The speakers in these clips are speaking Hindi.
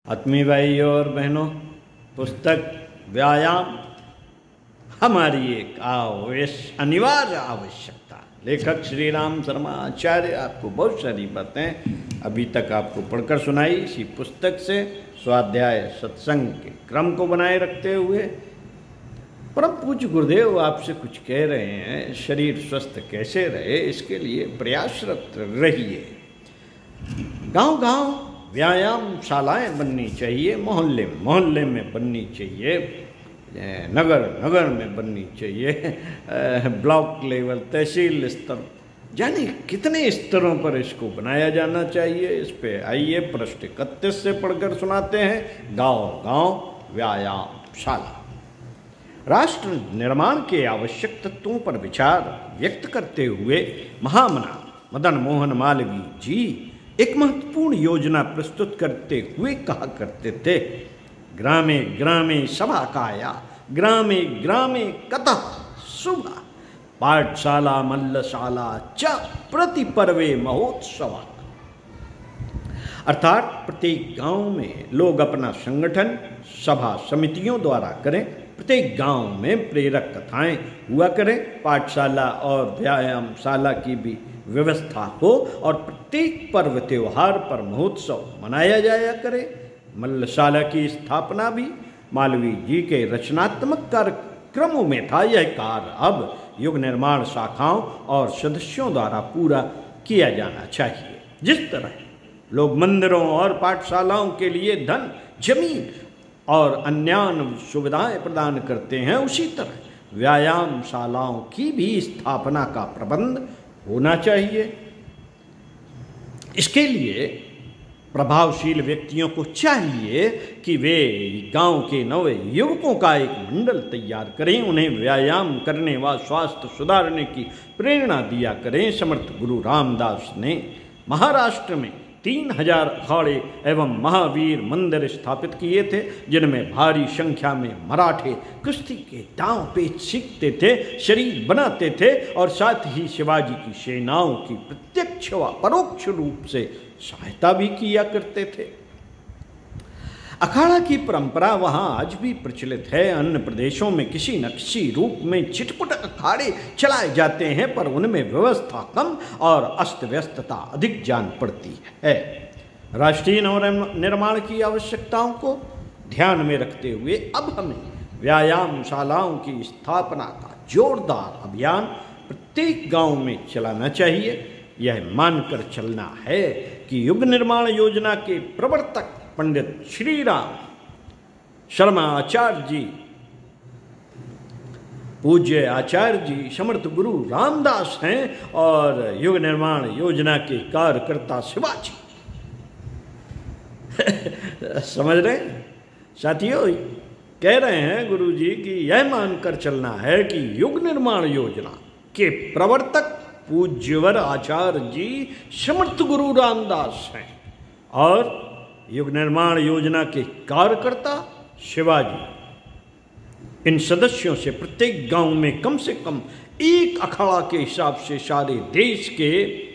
आत्मीय भाइयों और बहनों, पुस्तक व्यायाम हमारी एक अनिवार्य आवश्यकता। लेखक श्री राम शर्मा आचार्य आपको बहुत सारी बातें अभी तक आपको पढ़कर सुनाई। इसी पुस्तक से स्वाध्याय सत्संग के क्रम को बनाए रखते हुए परम पूज्य गुरुदेव आपसे कुछ कह रहे हैं। शरीर स्वस्थ कैसे रहे, इसके लिए प्रयासरत रहिए। गांव-गांव व्यायाम शालाएं बननी चाहिए, मोहल्ले मोहल्ले में बननी चाहिए, नगर नगर में बननी चाहिए, ब्लॉक लेवल, तहसील स्तर, जाने कितने स्तरों पर इसको बनाया जाना चाहिए। इस पे आइए पृष्ठ 31 से पढ़कर सुनाते हैं। गांव गांव व्यायाम शाला। राष्ट्र निर्माण के आवश्यक तत्वों पर विचार व्यक्त करते हुए महामना मदन मोहन मालवीय जी एक महत्वपूर्ण योजना प्रस्तुत करते हुए कहा करते थे, ग्रामे ग्रामे सभा काया, ग्रामे ग्रामे कतः शुभा, पाठशाला मल्लशाला च प्रति पर्वे महोत्सव। अर्थात प्रत्येक गांव में लोग अपना संगठन सभा समितियों द्वारा करें, प्रत्येक गांव में प्रेरक कथाएं हुआ करें, पाठशाला और व्यायामशाला की भी व्यवस्था हो और प्रत्येक पर्व त्योहार पर महोत्सव मनाया जाया करे। मल्लशाला की स्थापना भी मालवीय जी के रचनात्मक कार्यक्रमों में था। यह कार्य अब युग निर्माण शाखाओं और सदस्यों द्वारा पूरा किया जाना चाहिए। जिस तरह लोग मंदिरों और पाठशालाओं के लिए धन, जमीन और अन्य सुविधाएं प्रदान करते हैं, उसी तरह व्यायामशालाओं की भी स्थापना का प्रबंध होना चाहिए। इसके लिए प्रभावशील व्यक्तियों को चाहिए कि वे गांव के नव युवकों का एक मंडल तैयार करें, उन्हें व्यायाम करने व स्वास्थ्य सुधारने की प्रेरणा दिया करें। समर्थ गुरु रामदास ने महाराष्ट्र में 3000 अखाड़े एवं महावीर मंदिर स्थापित किए थे, जिनमें भारी संख्या में मराठे कुश्ती के दांव पेच सीखते थे, शरीर बनाते थे और साथ ही शिवाजी की सेनाओं की प्रत्यक्ष व परोक्ष रूप से सहायता भी किया करते थे। अखाड़ा की परंपरा वहां आज भी प्रचलित है। अन्य प्रदेशों में किसी न किसी रूप में चिटपुट अखाड़े चलाए जाते हैं, पर उनमें व्यवस्था कम और अस्त व्यस्तता अधिक जान पड़ती है। राष्ट्रीय नवनिर्माण की आवश्यकताओं को ध्यान में रखते हुए अब हमें व्यायामशालाओं की स्थापना का जोरदार अभियान प्रत्येक गांव में चलाना चाहिए। यह मानकर चलना है कि युग निर्माण योजना के प्रवर्तक पंडित श्री राम शर्मा आचार्य जी, पूज्य आचार्य जी समर्थ गुरु रामदास हैं और युग निर्माण योजना के कार्यकर्ता शिवाजी। समझ रहे साथियों, कह रहे हैं गुरु जी कि यह मानकर चलना है कि युग निर्माण योजना के प्रवर्तक पूज्यवर आचार्य जी समर्थ गुरु रामदास हैं और युग निर्माण योजना के कार्यकर्ता शिवाजी। इन सदस्यों से प्रत्येक गांव में कम से कम एक अखाड़ा के हिसाब से सारे देश के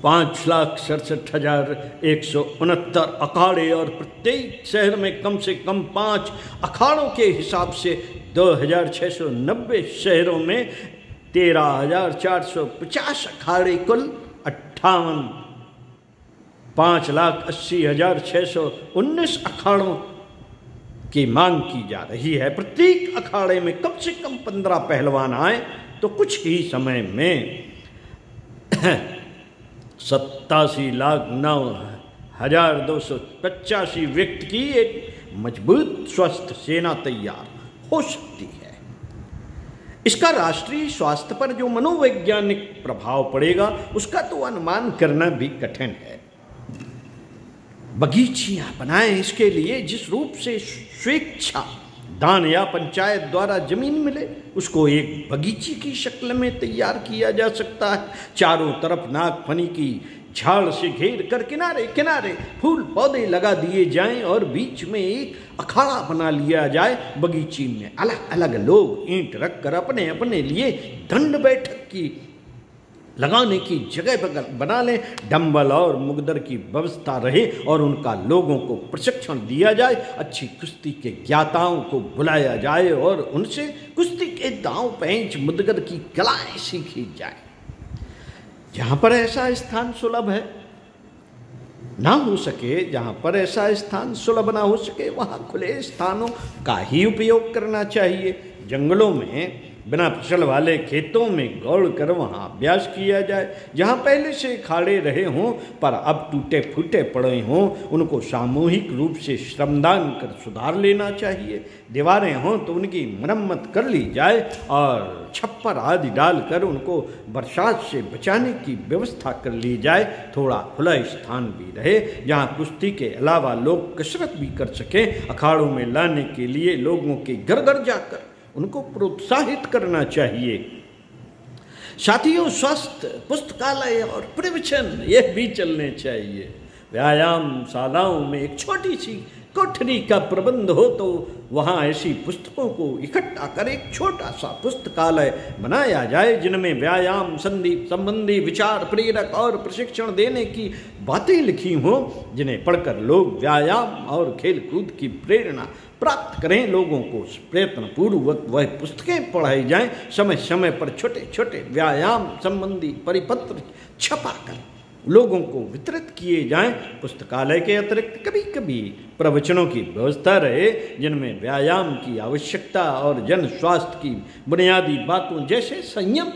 5,67,169 अखाड़े और प्रत्येक शहर में कम से कम 5 अखाड़ों के हिसाब से 2,690 शहरों में 13,450 अखाड़े, कुल 5,80,619 अखाड़ों की मांग की जा रही है। प्रत्येक अखाड़े में कम से कम 15 पहलवान आए तो कुछ ही समय में 87,09,285 व्यक्ति की एक मजबूत स्वस्थ सेना तैयार हो सकती है। इसका राष्ट्रीय स्वास्थ्य पर जो मनोवैज्ञानिक प्रभाव पड़ेगा उसका तो अनुमान करना भी कठिन है। बगीचियां बनाएं, इसके लिए जिस रूप से स्वेच्छा दान या पंचायत द्वारा जमीन मिले उसको एक बगीचे की शक्ल में तैयार किया जा सकता है। चारों तरफ नागफनी की झाड़ से घेर कर किनारे किनारे फूल पौधे लगा दिए जाएं और बीच में एक अखाड़ा बना लिया जाए। बगीचे में अलग अलग लोग ईंट रखकर अपने अपने लिए दंड बैठक की लगाने की जगह बना लें, डंबल और मुगदर की व्यवस्था रहे और उनका लोगों को प्रशिक्षण दिया जाए। अच्छी कुश्ती के ज्ञाताओं को बुलाया जाए और उनसे कुश्ती के दांव पेंच मुदगर की कलाएं सीखी जाए। जहाँ पर ऐसा स्थान सुलभ है ना हो सके, जहाँ पर ऐसा स्थान सुलभ ना हो सके, वहाँ खुले स्थानों का ही उपयोग करना चाहिए। जंगलों में बिना फसल वाले खेतों में गौड़ कर वहाँ अभ्यास किया जाए। जहाँ पहले से अखाड़े रहे हों पर अब टूटे फूटे पड़े हों, उनको सामूहिक रूप से श्रमदान कर सुधार लेना चाहिए। दीवारें हों तो उनकी मरम्मत कर ली जाए और छप्पर आदि डालकर उनको बरसात से बचाने की व्यवस्था कर ली जाए। थोड़ा खुला स्थान भी रहे जहाँ कुश्ती के अलावा लोग कसरत भी कर सकें। अखाड़ों में लाने के लिए लोगों के घर घर जाकर उनको प्रोत्साहित करना चाहिए। साथियों, स्वास्थ्य पुस्तकालय और प्रवचन यह भी चलने चाहिए। व्यायाम शालाओं में एक छोटी सी कोठरी का प्रबंध हो तो वहाँ ऐसी पुस्तकों को इकट्ठा कर एक छोटा सा पुस्तकालय बनाया जाए, जिनमें व्यायाम संबंधी विचार, प्रेरक और प्रशिक्षण देने की बातें लिखी हों, जिन्हें पढ़कर लोग व्यायाम और खेल कूद की प्रेरणा प्राप्त करें। लोगों को प्रयत्नपूर्वक वह पुस्तकें पढ़ाई जाएं। समय समय पर छोटे छोटे व्यायाम संबंधी परिपत्र छपाकर लोगों को वितरित किए जाएं। पुस्तकालय के अतिरिक्त कभी कभी प्रवचनों की व्यवस्था रहे, जिनमें व्यायाम की आवश्यकता और जन स्वास्थ्य की बुनियादी बातों जैसे संयम,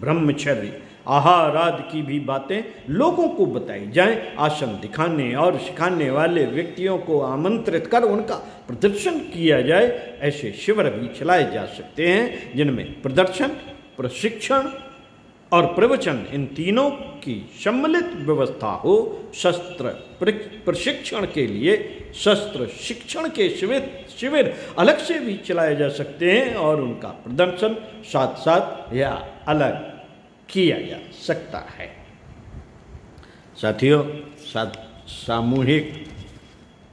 ब्रह्मचर्य, आहार आदि की भी बातें लोगों को बताई जाएं। आसन दिखाने और सिखाने वाले व्यक्तियों को आमंत्रित कर उनका प्रदर्शन किया जाए। ऐसे शिविर भी चलाए जा सकते हैं जिनमें प्रदर्शन, प्रशिक्षण और प्रवचन, इन तीनों की सम्मिलित व्यवस्था हो। शस्त्र प्रशिक्षण के लिए शस्त्र शिक्षण के शिविर अलग से भी चलाए जा सकते हैं और उनका प्रदर्शन साथ साथ या अलग किया जा सकता है। साथियों, सामूहिक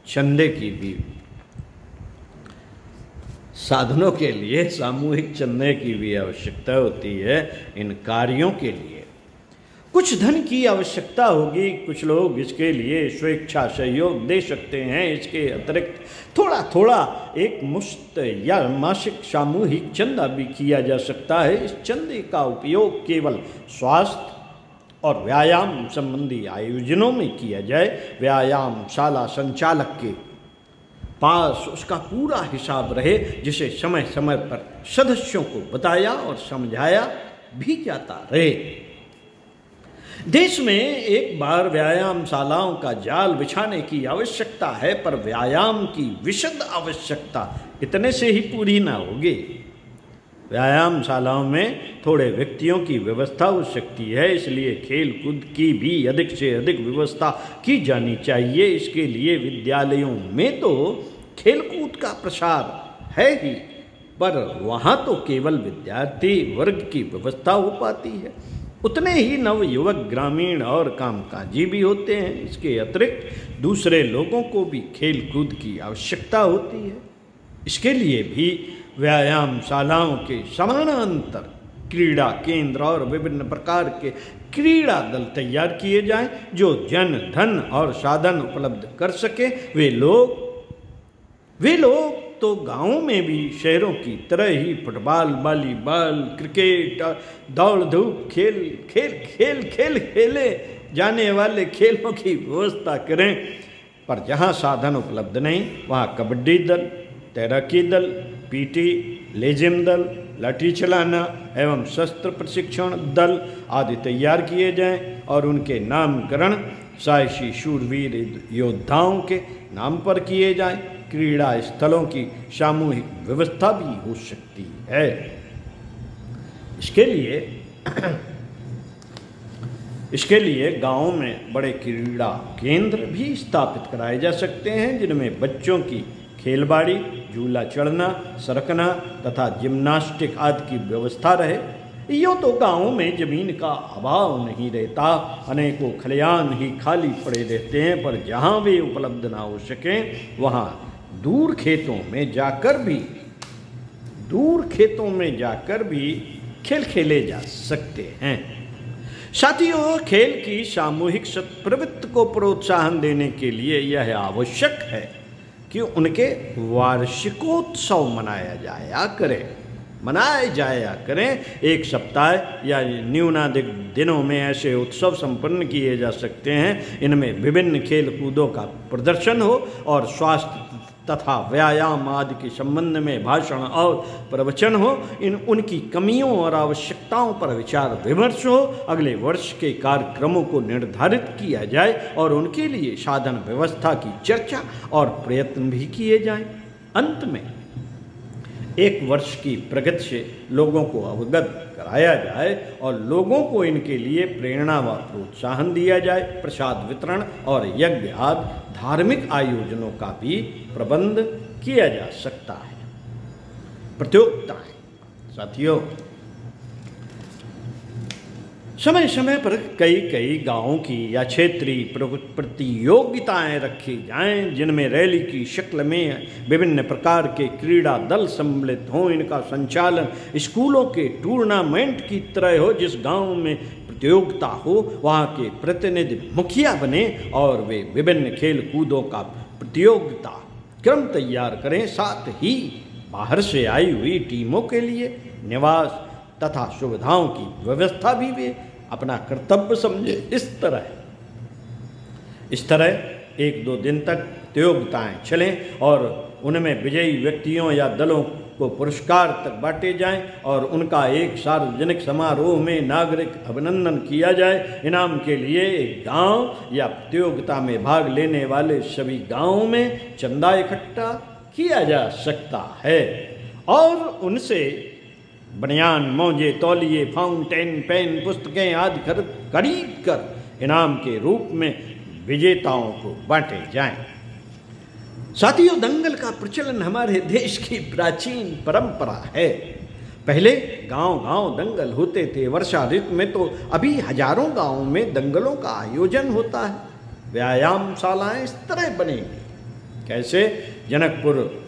चंदे की भी साधनों के लिए सामूहिक चंदे की भी आवश्यकता होती है। इन कार्यों के लिए कुछ धन की आवश्यकता होगी। कुछ लोग इसके लिए स्वेच्छा सहयोग दे सकते हैं। इसके अतिरिक्त थोड़ा थोड़ा एक मुश्त या मासिक सामूहिक चंदा भी किया जा सकता है। इस चंदे का उपयोग केवल स्वास्थ्य और व्यायाम संबंधी आयोजनों में किया जाए। व्यायाम शाला संचालक के पास उसका पूरा हिसाब रहे, जिसे समय समय पर सदस्यों को बताया और समझाया भी जाता रहे। देश में एक बार व्यायामशालाओं का जाल बिछाने की आवश्यकता है, पर व्यायाम की विशद आवश्यकता इतने से ही पूरी ना होगी। व्यायामशालाओं में थोड़े व्यक्तियों की व्यवस्था हो सकती है, इसलिए खेल कूद की भी अधिक से अधिक व्यवस्था की जानी चाहिए। इसके लिए विद्यालयों में तो खेल कूद का प्रसार है ही, पर वहाँ तो केवल विद्यार्थी वर्ग की व्यवस्था हो पाती है। उतने ही नवयुवक ग्रामीण और कामकाजी भी होते हैं। इसके अतिरिक्त दूसरे लोगों को भी खेल कूद की आवश्यकता होती है। इसके लिए भी व्यायामशालाओं के समानांतर क्रीड़ा केंद्र और विभिन्न प्रकार के क्रीड़ा दल तैयार किए जाएं, जो जन धन और साधन उपलब्ध कर सके। वे लोग तो गांवों में भी शहरों की तरह ही फुटबॉल, वॉलीबॉल, क्रिकेट, दौड़ धूप खेले जाने वाले खेलों की व्यवस्था करें। पर जहां साधन उपलब्ध नहीं, वहां कबड्डी दल, तैराकी दल, पीटी, लेजिम दल, लाठी चलाना एवं शस्त्र प्रशिक्षण दल आदि तैयार किए जाएं और उनके नामकरण साहसी शूरवीर योद्धाओं के नाम पर किए जाएं। क्रीड़ा स्थलों की सामूहिक व्यवस्था भी हो सकती है। इसके लिए गांवों में बड़े क्रीड़ा केंद्र भी स्थापित कराए जा सकते हैं, जिनमें बच्चों की खेलबाड़ी, झूला चढ़ना, सरकना तथा जिम्नास्टिक आदि की व्यवस्था रहे। यूँ तो गाँवों में जमीन का अभाव नहीं रहता, अनेकों खलिहान ही खाली पड़े रहते हैं, पर जहाँ वे उपलब्ध ना हो सकें वहाँ दूर खेतों में जाकर भी खेल खेले जा सकते हैं। साथियों, खेल की सामूहिक सत्प्रवृत्ति को प्रोत्साहन देने के लिए यह आवश्यक है कि उनके वार्षिकोत्सव मनाए जाया करें। एक सप्ताह या न्यूनाधिक दिनों में ऐसे उत्सव संपन्न किए जा सकते हैं। इनमें विभिन्न खेल कूदों का प्रदर्शन हो और स्वास्थ्य तथा व्यायाम आदि के संबंध में भाषण और प्रवचन हो। उनकी कमियों और आवश्यकताओं पर विचार विमर्श हो। अगले वर्ष के कार्यक्रमों को निर्धारित किया जाए और उनके लिए साधन व्यवस्था की चर्चा और प्रयत्न भी किए जाएं। अंत में एक वर्ष की प्रगति से लोगों को अवगत कराया जाए और लोगों को इनके लिए प्रेरणा व प्रोत्साहन दिया जाए। प्रसाद वितरण और यज्ञ आदि धार्मिक आयोजनों का भी प्रबंध किया जा सकता है। प्रतियोगिताएं, साथियों, समय समय पर कई गांवों की या क्षेत्रीय प्रतियोगिताएं रखी जाएं, जिनमें रैली की शक्ल में विभिन्न प्रकार के क्रीड़ा दल सम्मिलित हों। इनका संचालन स्कूलों के टूर्नामेंट की तरह हो। जिस गांव में प्रतियोगिता हो वहाँ के प्रतिनिधि मुखिया बने और वे विभिन्न खेल कूदों का प्रतियोगिता क्रम तैयार करें। साथ ही बाहर से आई हुई टीमों के लिए निवास तथा सुविधाओं की व्यवस्था भी वे अपना कर्तव्य समझे। इस तरह 1-2 दिन तक प्रतियोगिताएं चलें और उनमें विजयी व्यक्तियों या दलों को पुरस्कार तक बांटे जाएं और उनका एक सार्वजनिक समारोह में नागरिक अभिनंदन किया जाए। इनाम के लिए एक गांव या प्रतियोगिता में भाग लेने वाले सभी गांवों में चंदा इकट्ठा किया जा सकता है और उनसे बनियान, मोजे, तौलिए, फाउंटेन पेन, पुस्तकें आदि खरीद कर इनाम के रूप में विजेताओं को बांटे जाएं। साथियों, दंगल का प्रचलन हमारे देश की प्राचीन परंपरा है। पहले गांव-गांव दंगल होते थे। वर्षा ऋतु में तो अभी हजारों गांवों में दंगलों का आयोजन होता है। व्यायामशालाएं इस तरह बनेंगी। कैसे? जनकपुर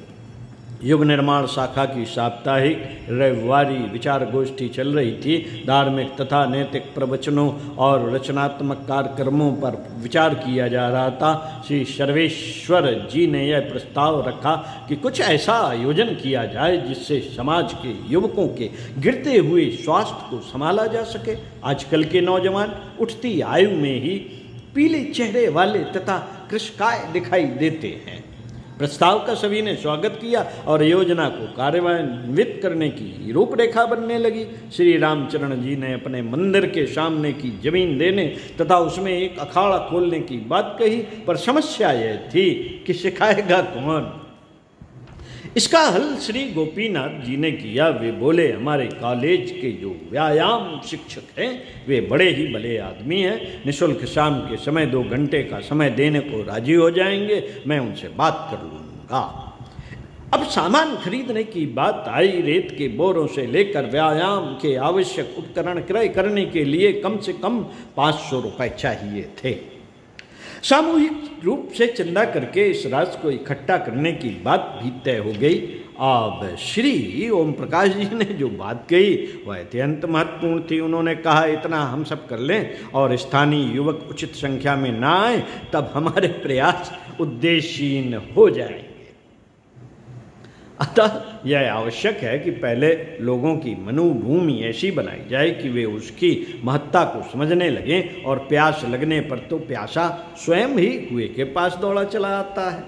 युग निर्माण शाखा की साप्ताहिक रविवारी विचार गोष्ठी चल रही थी। धार्मिक तथा नैतिक प्रवचनों और रचनात्मक कार्यक्रमों पर विचार किया जा रहा था। श्री सर्वेश्वर जी ने यह प्रस्ताव रखा कि कुछ ऐसा आयोजन किया जाए जिससे समाज के युवकों के गिरते हुए स्वास्थ्य को संभाला जा सके। आजकल के नौजवान उठती आयु में ही पीले चेहरे वाले तथा कृशकाय दिखाई देते हैं। प्रस्ताव का सभी ने स्वागत किया और योजना को कार्यान्वित करने की रूपरेखा बनने लगी। श्री रामचरण जी ने अपने मंदिर के सामने की जमीन देने तथा उसमें एक अखाड़ा खोलने की बात कही, पर समस्या यह थी कि सिखाएगा कौन। इसका हल श्री गोपीनाथ जी ने किया। वे बोले, हमारे कॉलेज के जो व्यायाम शिक्षक हैं वे बड़े ही भले आदमी हैं, निःशुल्क शाम के समय 2 घंटे का समय देने को राजी हो जाएंगे। मैं उनसे बात कर लूँगा। अब सामान खरीदने की बात आई। रेत के बोरों से लेकर व्यायाम के आवश्यक उपकरण क्रय करने के लिए कम से कम 500 रुपये चाहिए थे। सामूहिक रूप से चंदा करके इस राशि को इकट्ठा करने की बात भी तय हो गई। अब श्री ओम प्रकाश जी ने जो बात कही वह अत्यंत महत्वपूर्ण थी। उन्होंने कहा, इतना हम सब कर लें और स्थानीय युवक उचित संख्या में ना आए तब हमारे प्रयास उद्देश्यहीन हो जाएंगे। अतः यह आवश्यक है कि पहले लोगों की मनोभूमि ऐसी बनाई जाए कि वे उसकी महत्ता को समझने लगें और प्यास लगने पर तो प्यासा स्वयं ही कुएं के पास दौड़ा चला आता है।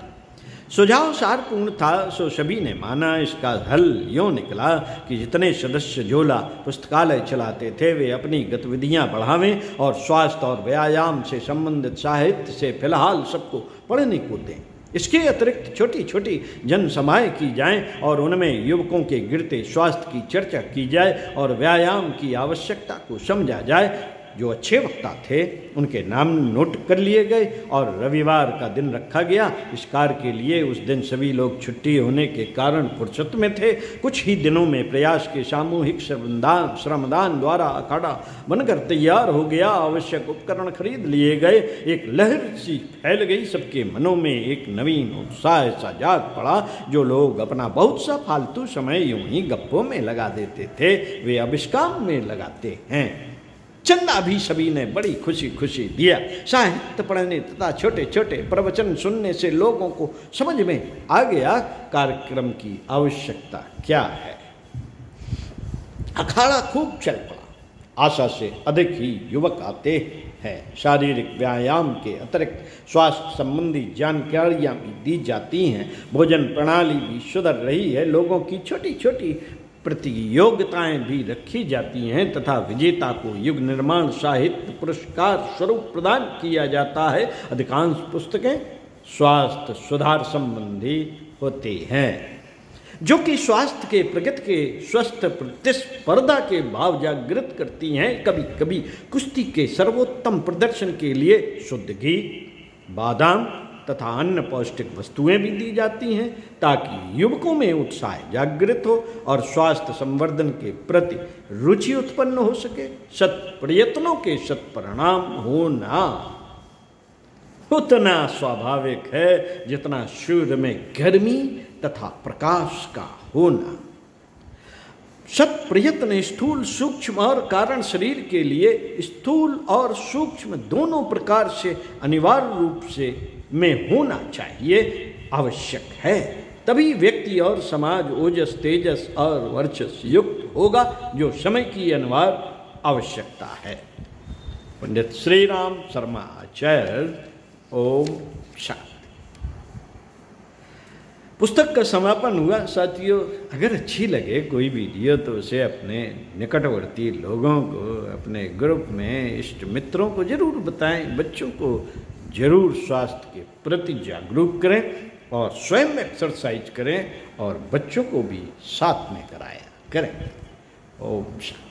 सुझाव सारपूर्ण था, सो सभी ने माना। इसका हल यूँ निकला कि जितने सदस्य झोला पुस्तकालय चलाते थे वे अपनी गतिविधियां बढ़ावें और स्वास्थ्य और व्यायाम से संबंधित साहित्य से फिलहाल सबको पढ़ने को दें। इसके अतिरिक्त छोटी छोटी जनसभाएं की जाएं और उनमें युवकों के गिरते स्वास्थ्य की चर्चा की जाए और व्यायाम की आवश्यकता को समझा जाए। जो अच्छे वक्ता थे उनके नाम नोट कर लिए गए और रविवार का दिन रखा गया इस कार्य के लिए। उस दिन सभी लोग छुट्टी होने के कारण फुर्सत में थे। कुछ ही दिनों में प्रयास के सामूहिक श्रमदान द्वारा अखाड़ा बनकर तैयार हो गया। आवश्यक उपकरण खरीद लिए गए। एक लहर सी फैल गई। सबके मनों में एक नवीन उत्साह सा जाग पड़ा। जो लोग अपना बहुत सा फालतू समय यूं ही गप्पों में लगा देते थे वे अब इस काम में लगाते हैं। चंदा भी सभी ने बड़ी खुशी खुशी दिया। साहित्य पढ़ने तथा छोटे छोटे प्रवचन सुनने से लोगों को समझ में आ गया कार्यक्रम की आवश्यकता क्या है। अखाड़ा खूब चल पड़ा। आशा से अधिक ही युवक आते हैं। शारीरिक व्यायाम के अतिरिक्त स्वास्थ्य संबंधी जानकारियाँ भी दी जाती हैं। भोजन प्रणाली भी सुधर रही है। लोगों की छोटी छोटी प्रतियोगिताएं भी रखी जाती हैं तथा विजेता को युग निर्माण साहित्य पुरस्कार स्वरूप प्रदान किया जाता है। अधिकांश पुस्तकें स्वास्थ्य सुधार संबंधी होती हैं, जो कि स्वास्थ्य के प्रगति के स्वस्थ प्रतिस्पर्धा के भाव जागृत करती हैं। कभी कभी कुश्ती के सर्वोत्तम प्रदर्शन के लिए शुद्ध घी, बादाम तथा अन्य पौष्टिक वस्तुएं भी दी जाती हैं ताकि युवकों में उत्साह जागृत हो और स्वास्थ्य संवर्धन के प्रति रुचि उत्पन्न हो सके। सत प्रयत्नों के सत्परिणाम होना उतना स्वाभाविक है जितना सूर्य में गर्मी तथा प्रकाश का होना। सत प्रयत्न स्थूल सूक्ष्म और कारण शरीर के लिए स्थूल और सूक्ष्म दोनों प्रकार से अनिवार्य रूप से में होना चाहिए, आवश्यक है। तभी व्यक्ति और समाज ओजस तेजस और वर्चस्व युक्त होगा, जो समय की अनिवार्य आवश्यकता है। पंडित श्री राम शर्मा आचार्य। ओम शांति। पुस्तक का समापन हुआ। साथियों, अगर अच्छी लगे कोई वीडियो तो उसे अपने निकटवर्ती लोगों को, अपने ग्रुप में इष्ट मित्रों को जरूर बताएं। बच्चों को जरूर स्वास्थ्य के प्रति जागरूक करें और स्वयं एक्सरसाइज करें और बच्चों को भी साथ में कराया करें। ओम शांति।